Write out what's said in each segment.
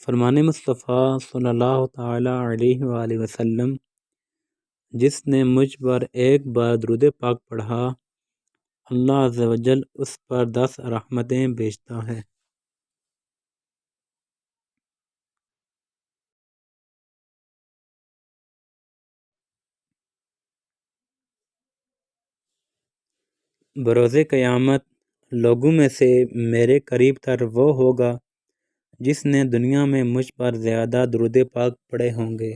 فرمان مصطفیٰ صلی اللہ تعالیٰ علیہ وآلہ وسلم: جس نے مجھ پر ایک بار درود پاک پڑھا، اللہ عز و جل اس پر 10 رحمتیں بھیجتا ہے۔ بروز قیامت لوگوں میں سے میرے قریب تر وہ ہوگا جس نے دنیا میں مجھ پر زیادہ درود پاک پڑھے ہوں گے۔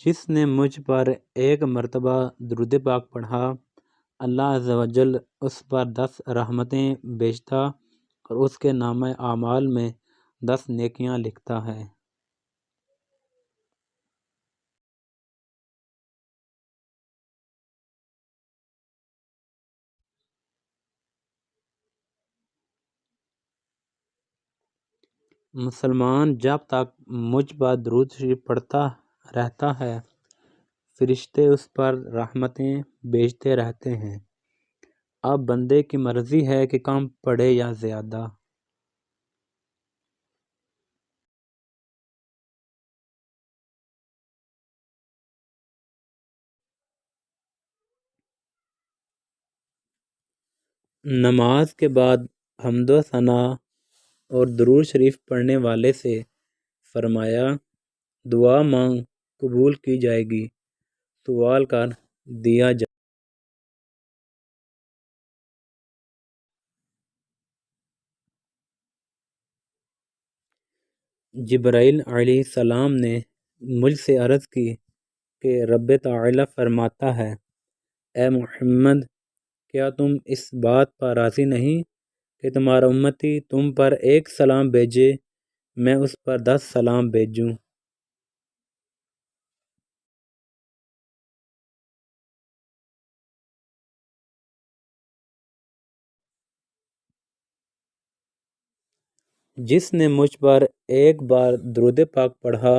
جس نے مجھ پر ایک مرتبہ درود پاک پڑھا، اللہ عز و جل اس پر 10 رحمتیں بھیجتا اور اس کے نامہ اعمال میں 10 نیکیاں لکھتا ہے۔ مسلمان جب تک مجھ پر درود شریف پڑھتا رہتا ہے، فرشتے اس پر رحمتیں بھیجتے رہتے ہیں۔ اب بندے کی مرضی ہے کہ کم پڑھے یا زیادہ۔ نماز کے بعد حمد و ثنا اور درود شریف پڑھنے والے سے فرمایا: دعا مانگ قبول کی جائے گی، سوال کر دیا جائے۔ جبرائیل علیہ السلام نے مجھ سے عرض کی کہ رب تعالی فرماتا ہے: اے محمد، کیا تم اس بات پر راضی نہیں کہ تمہارا امتی تم پر ایک سلام بھیجے، میں اس پر 10 سلام بھیجوں؟ جس نے مجھ پر ایک بار درود پاک پڑھا،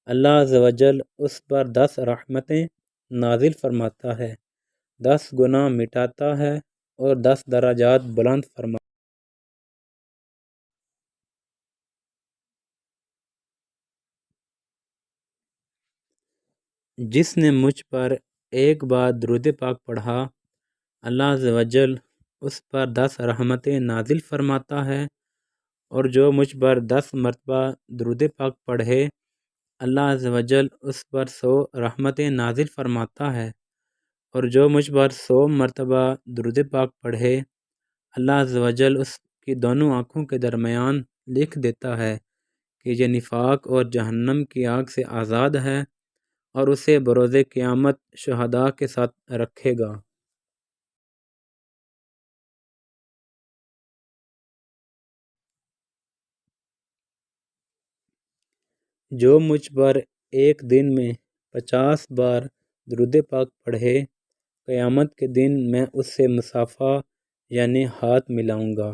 اللہ عز و جل اس پر 10 رحمتیں نازل فرماتا ہے، 10 گناہ مٹاتا ہے اور 10 درجات بلند فرماتا ہے۔ جس نے مجھ پر ایک بار درود پاک پڑھا، اللہ عز و جل اس پر 10 رحمتیں نازل فرماتا ہے، اور جو مجھ پر 10 مرتبہ درود پاک پڑھے، اللہ عز و جل اس پر 100 رحمتیں نازل فرماتا ہے، اور جو مجھ پر 100 مرتبہ درود پاک پڑھے، اللہ عز و جل اس کی دونوں آنکھوں کے درمیان لکھ دیتا ہے کہ یہ نفاق اور جہنم کی آگ سے آزاد ہے، اور اسے بروز قیامت شہداء کے ساتھ رکھے گا۔ جو مجھ پر ایک دن میں 50 بار درود پاک پڑھے، قیامت کے دن میں اس سے مصافحہ یعنی ہاتھ ملاؤں گا۔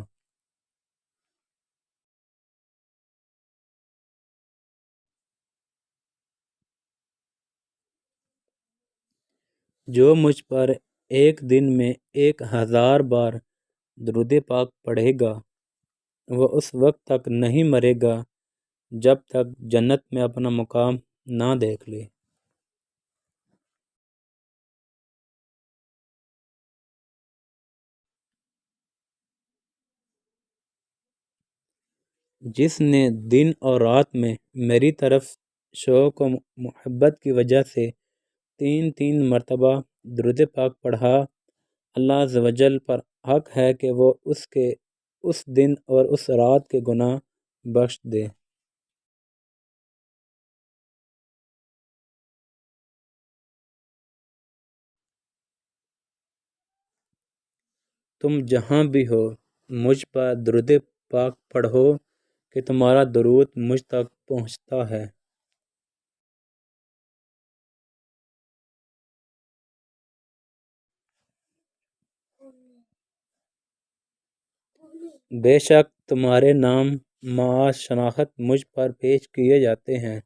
جو مجھ پر ایک دن میں 1000 بار درود پاک پڑھے گا، وہ اس وقت تک نہیں مرے گا جب تک جنت میں اپنا مقام نہ دیکھ لے۔ جس نے دن اور رات میں میری طرف شوق و محبت کی وجہ سے 3 مرتبہ درود پاک پڑھا، اللہ عز و جل پر حق ہے کہ وہ اس کے اس دن اور اس رات کے گناہ بخش دے۔ تم جہاں بھی ہو، مجھ پر درود پاک پڑھو کہ تمہارا درود مجھ تک پہنچتا ہے۔ بے شک تمہارے نام معاش شناخت مجھ پر پیش کیے جاتے ہیں،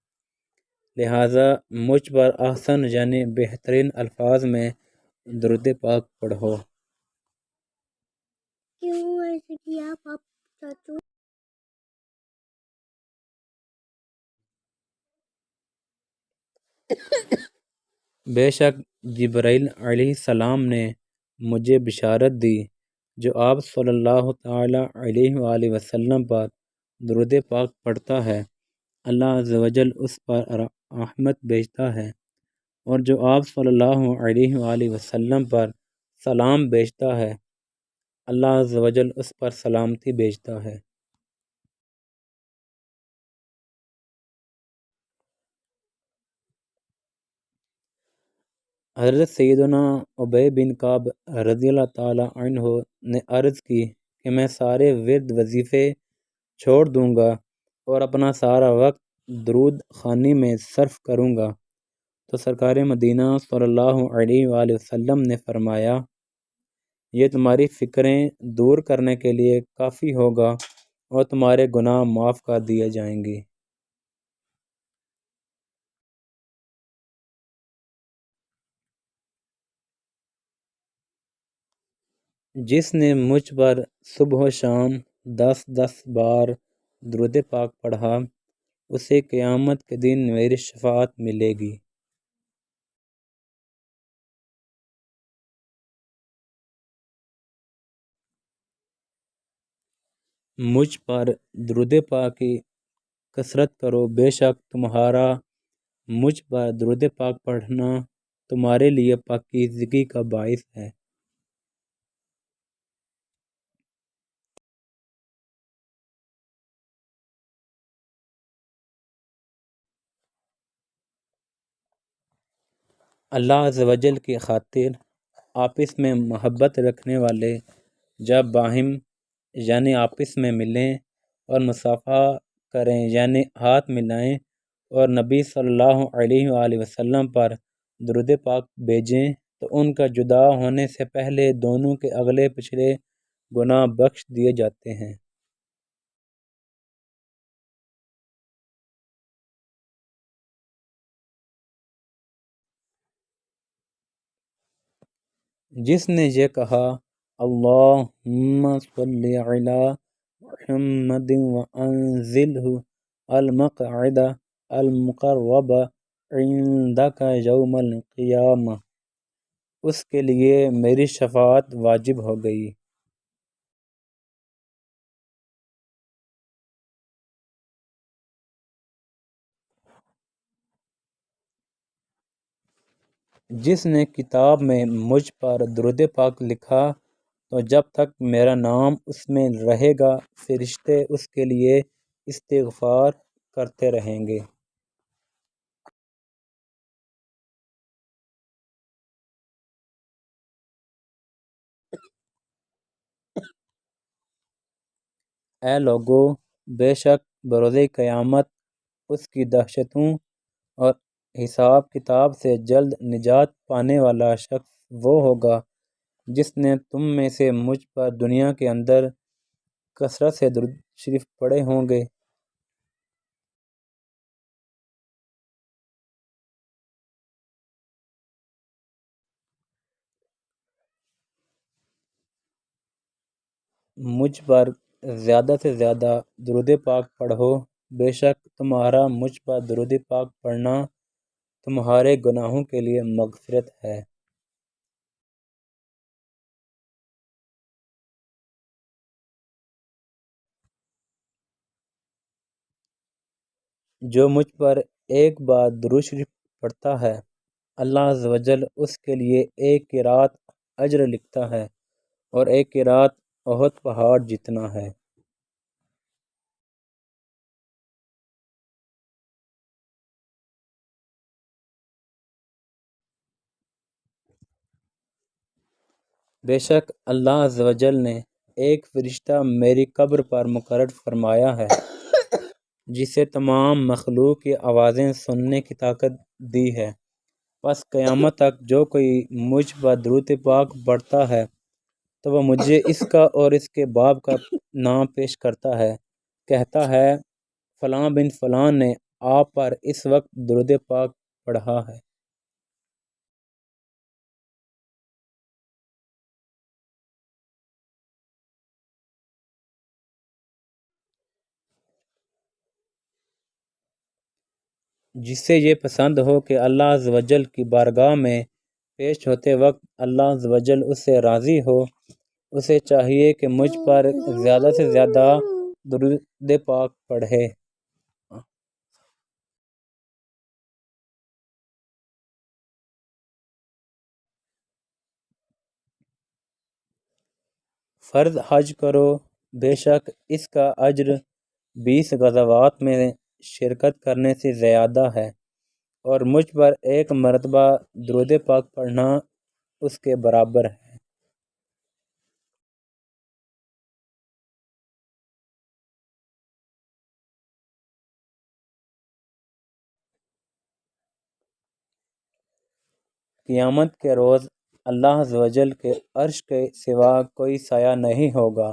لہٰذا مجھ پر احسن یعنی بہترین الفاظ میں درود پاک پڑھو۔ بے شک جبرائیل علیہ السلام نے مجھے بشارت دی، جو آپ صلی اللہ تعالی علیہ وآلہ وسلم پر درود پاک پڑھتا ہے اللہ عز و جل اس پر رحمت بھیجتا ہے، اور جو آپ صلی اللہ علیہ وآلہ وسلم پر سلام بھیجتا ہے اللہ عز و جل اس پر سلامتی بھیجتا ہے۔ حضرت سیدنا ابی بن کعب رضی اللہ تعالی عنہ نے عرض کی کہ میں سارے ورد وظیفے چھوڑ دوں گا اور اپنا سارا وقت درود خوانی میں صرف کروں گا، تو سرکار مدینہ صلی اللہ علیہ وآلہ وسلم نے فرمایا، یہ تمہاری فکریں دور کرنے کے لیے کافی ہوگا اور تمہارے گناہ معاف کر دیے جائیں گے۔ جس نے مجھ پر صبح و شام 10 بار درود پاک پڑھا اسے قیامت کے دن میری شفاعت ملے گی۔ مجھ پر درود پاک کی کثرت کرو، بے شک تمہارا مجھ پر درود پاک پڑھنا تمہارے لیے پاکیزگی کا باعث ہے۔ اللہ عز و جل کی خاطر آپس میں محبت رکھنے والے جب باہم یعنی آپس میں ملیں اور مصافحہ کریں یعنی ہاتھ ملائیں اور نبی صلی اللہ علیہ وآلہ وسلم پر درود پاک بھیجیں تو ان کا جدا ہونے سے پہلے دونوں کے اگلے پچھلے گناہ بخش دیے جاتے ہیں۔ جس نے یہ کہا اللہم صلی علی محمد وانزلہ المقعد المقرب عندک یوم القیامہ، اس کے لیے میری شفاعت واجب ہو گئی۔ جس نے کتاب میں مجھ پر درود پاک لکھا تو جب تک میرا نام اس میں رہے گا فرشتے اس کے لیے استغفار کرتے رہیں گے۔ اے لوگو، بے شک بروز قیامت اس کی دہشتوں اور حساب کتاب سے جلد نجات پانے والا شخص وہ ہوگا جس نے تم میں سے مجھ پر دنیا کے اندر کثرت سے درود شریف پڑھے ہوں گے۔ مجھ پر زیادہ سے زیادہ درود پاک پڑھو، بے شک تمہارا مجھ پر درود پاک پڑھنا تمہارے گناہوں کے لیے مغفرت ہے۔ جو مجھ پر ایک بار درود شریف پڑھتا ہے اللہ عز و جل اس کے لیے ایک قرات اجر لکھتا ہے اور ایک قرات احد پہاڑ جتنا ہے۔ بے شک اللہ عز و جل نے ایک فرشتہ میری قبر پر مقرر فرمایا ہے جسے تمام مخلوق کی آوازیں سننے کی طاقت دی ہے، پس قیامت تک جو کوئی مجھ پر درود پاک پڑھتا ہے تو وہ مجھے اس کا اور اس کے باپ کا نام پیش کرتا ہے، کہتا ہے فلاں بن فلاں نے آپ پر اس وقت درود پاک پڑھا ہے۔ جس سے یہ پسند ہو کہ اللہ عز و جل کی بارگاہ میں پیش ہوتے وقت اللہ عز و جل اس سے راضی ہو، اسے چاہیے کہ مجھ پر زیادہ سے زیادہ درود پاک پڑھے۔ فرض حج کرو، بے شک اس کا اجر 20 غزوات میں شرکت کرنے سے زیادہ ہے، اور مجھ پر ایک مرتبہ درود پاک پڑھنا اس کے برابر ہے۔ قیامت کے روز اللہ عز و جل کے عرش کے سوا کوئی سایہ نہیں ہوگا۔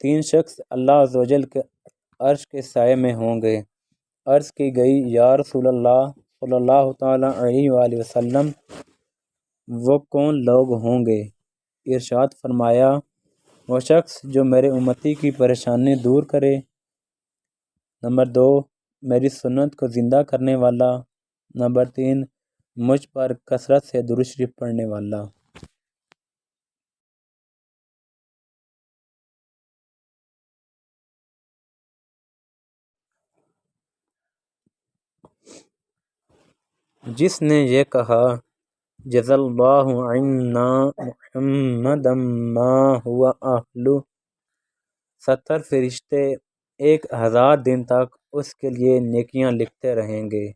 3 شخص اللہ عز و جل کے عرش کے سائے میں ہوں گے۔ عرض کی گئی، یا رسول اللہ صلی اللہ تعالیٰ علیہ وآلہ وسلم، وہ کون لوگ ہوں گے؟ ارشاد فرمایا، وہ شخص جو میرے امتی کی پریشانی دور کرے۔ نمبر 2، میری سنت کو زندہ کرنے والا۔ نمبر 3، مجھ پر کثرت سے درود شریف پڑھنے والا۔ جس نے یہ کہا، جزا اللہ عنا محمدا ما هو اہلہ، 70 فرشتے 1000 دن تک اس کے لیے نیکیاں لکھتے رہیں گے۔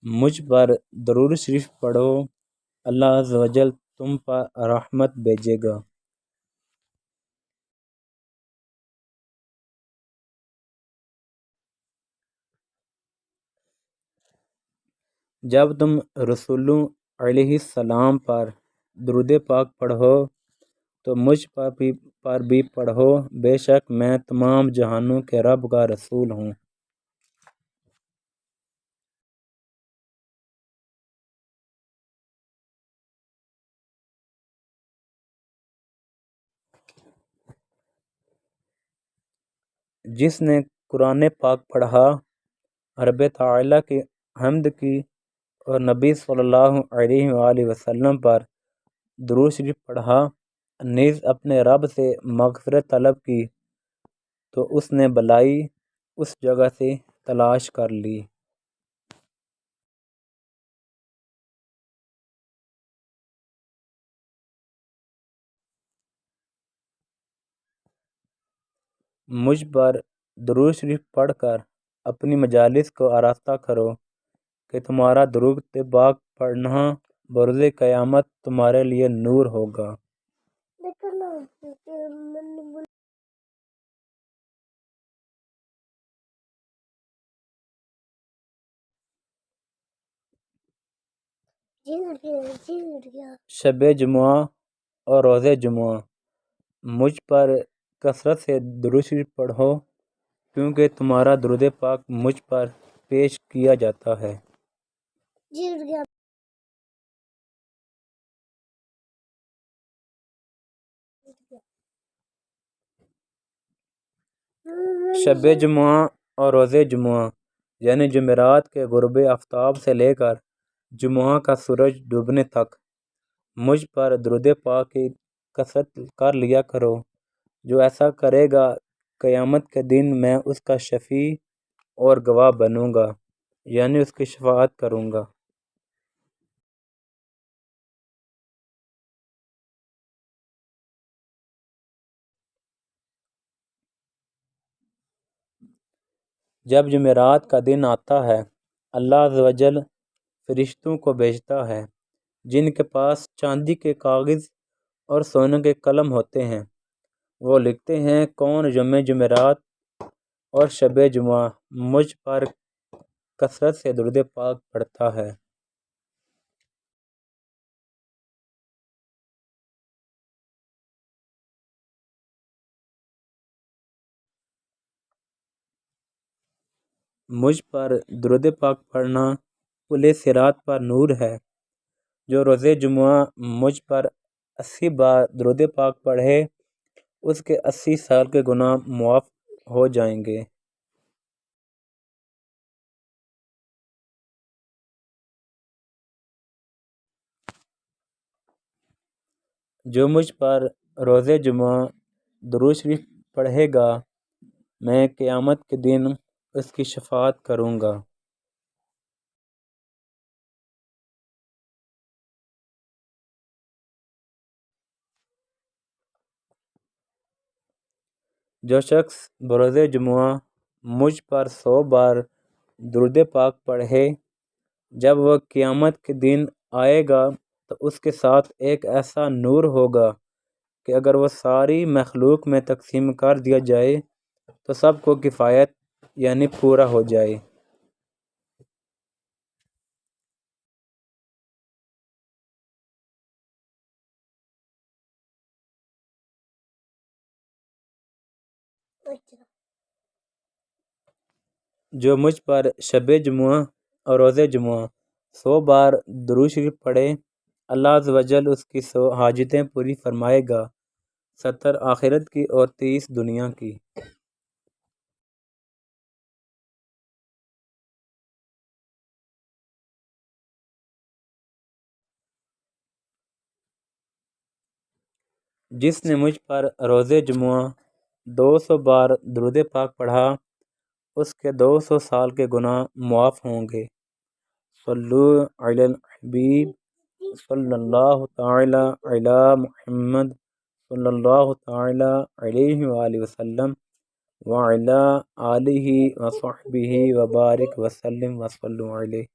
مجھ پر درود شریف پڑھو، اللہ عز و جل تم پر رحمت بھیجے گا۔ جب تم رسولوں علیہ السلام پر درود پاک پڑھو تو مجھ پر بھی پڑھو، بے شک میں تمام جہانوں کے رب کا رسول ہوں۔ جس نے قرآن پاک پڑھا، رب تعالیٰ کی حمد کی اور نبی صلی اللہ علیہ وآلہ وسلم پر درود شریف پڑھا، نیز اپنے رب سے مغفرت طلب کی، تو اس نے بھلائی اس جگہ سے تلاش کر لی۔ مجھ پر درود شریف پڑھ کر اپنی مجالس کو آراستہ کرو کہ تمہارا درود پاک پڑھنا بروز قیامت تمہارے لیے نور ہوگا۔ شب جمعہ اور روز جمعہ مجھ پر کثرت سے درود شریف پڑھو، کیونکہ تمہارا درود پاک مجھ پر پیش کیا جاتا ہے۔ شب جمعہ اور روز جمعہ یعنی جمعرات کے غروب آفتاب سے لے کر جمعہ کا سورج ڈوبنے تک مجھ پر درود پاک کی کثرت کر لیا کرو۔ جو ایسا کرے گا، قیامت کے دن میں اس کا شفیع اور گواہ بنوں گا، یعنی اس کی شفاعت کروں گا۔ جب جمعرات کا دن آتا ہے، اللہ عز و جل فرشتوں کو بھیجتا ہے جن کے پاس چاندی کے کاغذ اور سونے کے قلم ہوتے ہیں۔ وہ لکھتے ہیں کون جمعرات اور شب جمعہ مجھ پر کثرت سے درود پاک پڑھتا ہے۔ مجھ پر درود پاک پڑھنا پل صراط پر نور ہے۔ جو روز جمعہ مجھ پر 80 بار درود پاک پڑھے اس کے 80 سال کے گناہ معاف ہو جائیں گے۔ جو مجھ پر روز جمعہ درود شریف پڑھے گا میں قیامت کے دن اس کی شفاعت کروں گا۔ جو شخص بروز جمعہ مجھ پر 100 بار درود پاک پڑھے جب وہ قیامت کے دن آئے گا تو اس کے ساتھ ایک ایسا نور ہوگا کہ اگر وہ ساری مخلوق میں تقسیم کر دیا جائے تو سب کو کفایت یعنی پورا ہو جائے۔ جو مجھ پر شب جمعہ اور روز جمعہ 100 بار درود شریف پڑھے اللہ عز و جل اس کی 100 حاجتیں پوری فرمائے گا، 70 آخرت کی اور 30 دنیا کی۔ جس نے مجھ پر روز جمعہ 200 بار درود پاک پڑھا اس کے 200 سال کے گناہ معاف ہوں گے۔ صلو علی الحبیب صلی اللہ تعالی علی محمد صلی اللہ تعالی علیہ وآلہ وسلم وعلی آلہ وصحبہ وبارک وسلم وصلو علیہ۔